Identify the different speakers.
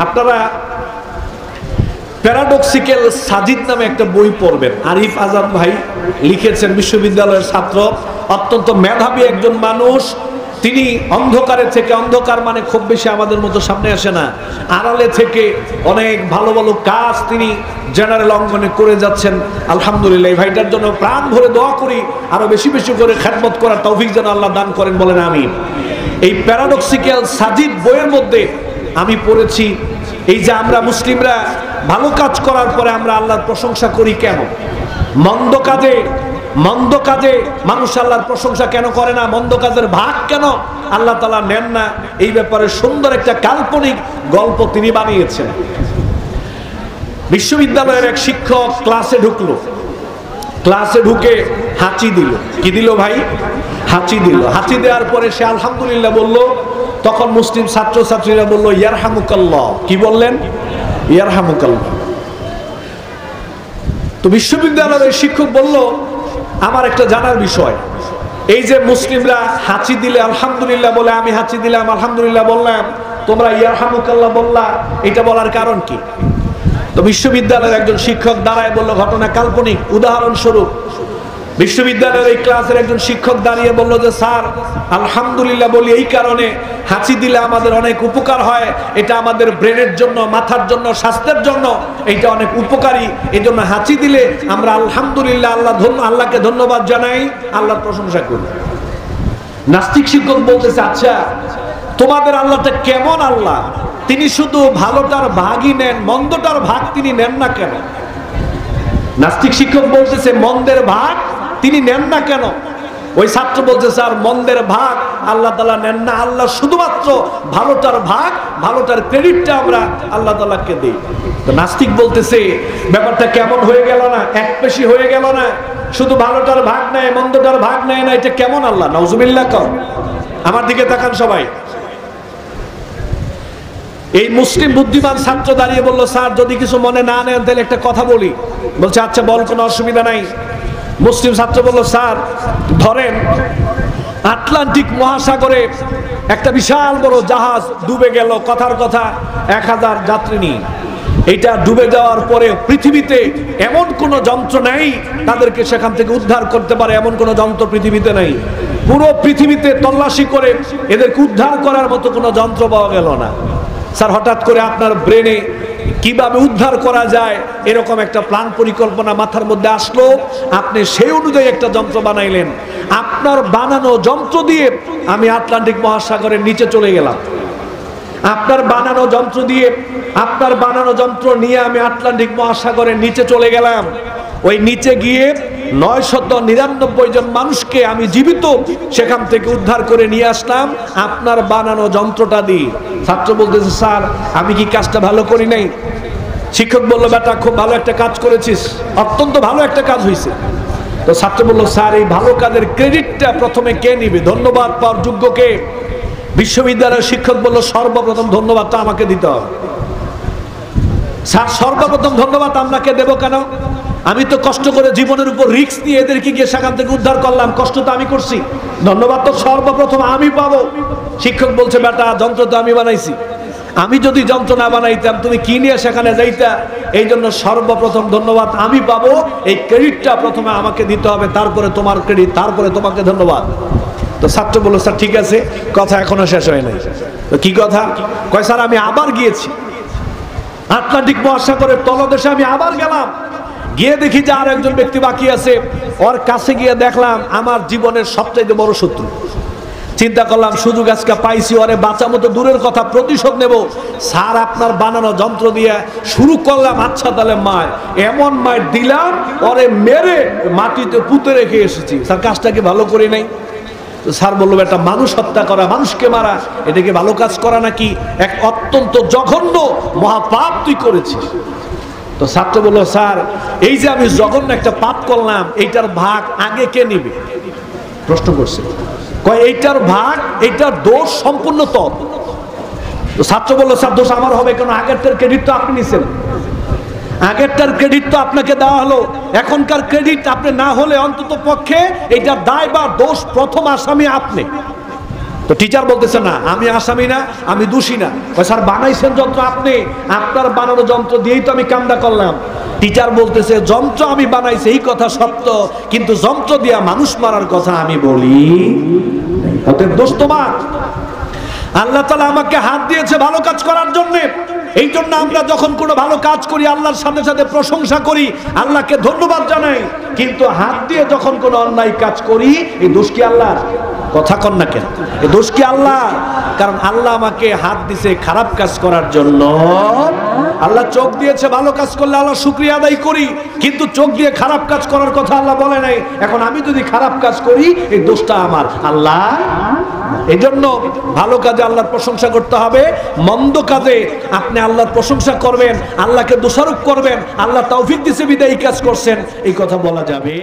Speaker 1: আপনারা প্যারাডক্সিক্যাল সাজিদ নামে একটা বই পড়বেন। আরিফ আজাদ ভাই লিখেছেন, বিশ্ববিদ্যালয়ের ছাত্র, অত্যন্ত মেধাবী একজন মানুষ। তিনি অন্ধকারে থেকে, অন্ধকার মানে খুব বেশি আমাদের মতো সামনে আসে না, আড়ালে থেকে অনেক ভালো ভালো কাজ তিনি জেনারেল অঙ্গনে করে যাচ্ছেন। আলহামদুলিল্লাহ, এই ভাইটার জন্য প্রাণ ভরে দোয়া করি, আরো বেশি বেশি করে খেদমত করার তৌফিক যেন আল্লাহ দান করেন, বলেন আমিন। এই প্যারাডক্সিক্যাল সাজিদ বইয়ের মধ্যে আমি পড়েছি, এই যে আমরা মুসলিমরা ভালো কাজ করার পরে আমরা আল্লাহর প্রশংসা করি কেন, মন্দ কাজে মানুষ আল্লাহর প্রশংসা কেন করে না, মন্দ কাজের ভাগ কেন আল্লাহ তাআলা নেন না, এই ব্যাপারে সুন্দর একটা কাল্পনিক গল্প তিনি বানিয়েছেন। বিশ্ববিদ্যালয়ের এক শিক্ষক ক্লাসে ঢুকলো, ক্লাসে ঢুকে হাঁচি দিল। কি দিল ভাই? হাঁচি দিল। হাঁচি দেওয়ার পরে সে আলহামদুলিল্লাহ বলল। তখন মুসলিম ছাত্রছাত্রীরা বলল ইয়ারহামুকাল্লাহ। কি বললেন? ইয়ারহামুকাল্লাহ। তো বিশ্ববিদ্যালয়ের শিক্ষক বলল, আমার একটা জানার বিষয়, এই যে মুসলিমরা হাঁচি দিলে আলহামদুলিল্লাহ বলে, আমি হাঁচি দিলাম আলহামদুলিল্লাহ বললাম, তোমরা ইয়ারহামুকাল্লাহ বললা, এটা বলার কারণ কি? তো বিশ্ববিদ্যালয়ের একজন শিক্ষক দাঁড়ায় বলল, ঘটনা কাল্পনিক। উদাহরণস্বরূপ বিশ্ববিদ্যালয়ের এই ক্লাসের একজন শিক্ষক দাঁড়িয়ে বলল যে স্যার, আলহামদুলিল্লাহ বলি এই কারণে, হাঁচি দিলে আমাদের অনেক উপকার হয়, এটা আমাদের ব্রেনের জন্য, মাথার জন্য, স্বাস্থ্যের জন্য এটা অনেক উপকারী, এই জন্য হাঁচি দিলে আমরা আলহামদুলিল্লাহ আল্লাহকে ধন্যবাদ জানাই, আল্লাহর প্রশংসা করি। নাস্তিক শিক্ষক বলতেছে, আচ্ছা তোমাদের আল্লাহটা কেমন আল্লাহ? তিনি শুধু ভালোটার ভাগই নেন, মন্দটার ভাগ তিনি নেন না কেন? নাস্তিক শিক্ষক বলতেছে, মন্দের ভাগ তিনি নেন না কেন? ওই ছাত্র বলছে, স্যার মন্দের ভাগ আল্লাহ তাআলা নেন না, আল্লাহ শুধুমাত্র ভালোটার ভাগ, ভালোটার ক্রেডিটটা আমরা আল্লাহ তাআলাকে দেই। তো নাস্তিক বলতেছে, ব্যাপারটা কেমন হয়ে গেল না, একপেশি হয়ে গেল না, শুধু ভালোটার ভাগ নেয়, মন্দটার ভাগ নেয় না, এটা কেমন আল্লাহ? নাউজুবিল্লাহ। কর আমার দিকে তাকান সবাই। এই মুসলিম বুদ্ধিমান ছাত্র দাঁড়িয়ে বলল, স্যার যদি কিছু মনে না নেন তাহলে একটা কথা বলি। বলছে, আচ্ছা বল, কোনো অসুবিধা নাই। মুসলিম ছাত্র বলল, স্যার ধরেন আটলান্টিক মহাসাগরে একটা বিশাল বড় জাহাজ ডুবে গেল, কথার কথা 1000 যাত্রী নিয়ে। এটা ডুবে যাওয়ার পরে পৃথিবীতে এমন কোন যন্ত্র নাই তাদেরকে সেখান থেকে উদ্ধার করতে পারে, এমন কোন যন্ত্র পৃথিবীতে নাই। পুরো পৃথিবীতে তল্লাশি করে এদেরকে উদ্ধার করার মতো কোনো যন্ত্র পাওয়া গেল না। স্যার হঠাৎ করে আপনার ব্রেনে কিভাবে উদ্ধার করা যায় এরকম একটা প্ল্যান পরিকল্পনা মাথার মধ্যে আসলো, আপনি সেই অনুযায়ী একটা যন্ত্র বানাইলেন। আপনার বানানো যন্ত্র দিয়ে আমি আটলান্টিক মহাসাগরের নিচে চলে গেলাম। আপনার বানানো যন্ত্র দিয়ে, আপনার বানানো যন্ত্র নিয়ে আমি আটলান্টিক মহাসাগরের নিচে চলে গেলাম। ওই নিচে গিয়ে 999 জন মানুষকে আমি জীবিত সেখান থেকে উদ্ধার করে নিয়ে আসলাম আপনার বানানো যন্ত্রটা দিয়ে। ছাত্র বলতেছে, স্যার আমি কি কাজটা ভালো করি নাই? শিক্ষক বলল, বেটা খুব ভালো একটা কাজ করেছিস, অত্যন্ত ভালো একটা কাজ হয়েছে। তো ছাত্র বলল, স্যার এই ভালো কাজের ক্রেডিটটা প্রথমে কে নিবে, ধন্যবাদ পাওয়ার যোগ্য কে? বিশ্ববিদ্যালয়ের শিক্ষক বলল, সর্বপ্রথম ধন্যবাদটা আমাকে দিতে হবে। স্যার সর্বপ্রথম ধন্যবাদ আপনাকে দেব কেন? আমি তো কষ্ট করে জীবনের উপর রিস্ক নিয়ে এদেরকে গিয়ে সেখান থেকে উদ্ধার করলাম, কষ্ট তো আমি করছি, ধন্যবাদ তো সর্বপ্রথম আমি পাবো। শিক্ষক বলছে, বেটা যন্ত্র তো আমি বানাইছি, আমি যদি যন্ত্র না বানাইতাম তুমি কি নিয়ে সেখানে যাইতা? এই জন্য সর্বপ্রথম ধন্যবাদ আমি পাবো, এই ক্রেডিটটা প্রথমে আমাকে দিতে হবে, তারপরে তোমার ক্রেডিট, তারপরে তোমাকে ধন্যবাদ। তো ছাত্র বলল, স্যার ঠিক আছে, কথা এখনো শেষ হয় নাই। তো কি কথা? কয় স্যার আমি আবার গিয়েছি আটলান্টিক মহাসাগরের তলদেশে, আমি আবার গেলাম, গিয়ে দেখি যে আর একজন ব্যক্তি বাকি আছে। ওর কাছে গিয়ে দেখলাম আমার জীবনের সবচাইতে বড় শত্রু। চিন্তা করলাম সুযোগ আজকে পাইছি, ওরে বাঁচাবো তো দূরের কথা, প্রতিশোধ নেব। স্যার আপনার বানানো যন্ত্র দিয়ে শুরু করলাম, আচ্ছা তাহলে মার, এমন মার দিলাম ওরে মেরে মাটিতে পুঁতে রেখে এসেছি। স্যার কাজটা কি ভালো করি নাই? স্যার বললো, একটা মানুষ হত্যা করা, মানুষকে মারা, এটাকে ভালো কাজ করা নাকি? এক অত্যন্ত জঘন্য মহাপাপ তুই করেছিস। তো ছাত্র বললো, স্যার এই যে আমি জঘন্য একটা পাপ করলাম, এইটার ভাগ আগে কে নিবে? প্রশ্ন করছে। কয় এইটার ভাগ, এইটার দোষ সম্পূর্ণ তো। ছাত্র বললো, স্যার দোষ আমার হবে কেন? আগেরটার ক্রেডিট তো আপনি নিছেন, আগেরটার ক্রেডিট তো আপনাকে দেওয়া হলো, এখনকার ক্রেডিট আপনি না হলে অন্তত পক্ষে এইটার দায় বা দোষ প্রথম আসামি আপনি। তো টিচার বলতেছে না আমি আসামি না, আমি দোষী না। স্যার বানাইছেন যন্ত্র আপনি, আপনার বানানো যন্ত্র দিয়েই তো আমি কামটা করলাম। টিচার বলতেছে যন্ত্র আমি বানাইছি এই কথা সত্য, কিন্তু যন্ত্র দিয়া মানুষ মারার কথা আমি বলি। অতএব দোষ তোমার। আল্লাহ তাআলা আমাকে হাত দিয়েছে ভালো কাজ করার জন্য, এই জন্য আমরা যখন কোনো ভালো কাজ করি আল্লাহর সাথে সাথে প্রশংসা করি, আল্লাহকে ধন্যবাদ জানাই। কিন্তু হাত দিয়ে যখন কোনো অন্যায় কাজ করি, এই দোষ কি আল্লাহর? কথা কন না কেন? এই দোষ কি আল্লাহ? কারণ আল্লাহ আমাকে হাত দিয়েছে খারাপ কাজ করার জন্য। আল্লাহ চোখ দিয়েছে ভালো কাজ করলে আল্লাহ শুকরিয়া আদায় করি, কিন্তু চোখ দিয়ে খারাপ কাজ করার কথা আল্লাহ বলে নাই। এখন আমি যদি খারাপ কাজ করি এই দোষটা আমার, আল্লাহ। এই জন্য ভালো কাজে আল্লাহর প্রশংসা করতে হবে, মন্দ কাজে আপনি আল্লাহর প্রশংসা করবেন, আল্লাহকে দোষারোপ করবেন, আল্লাহ তৌফিক দিয়েছে বিদায় এই কাজ করছেন, এই কথা বলা যাবে।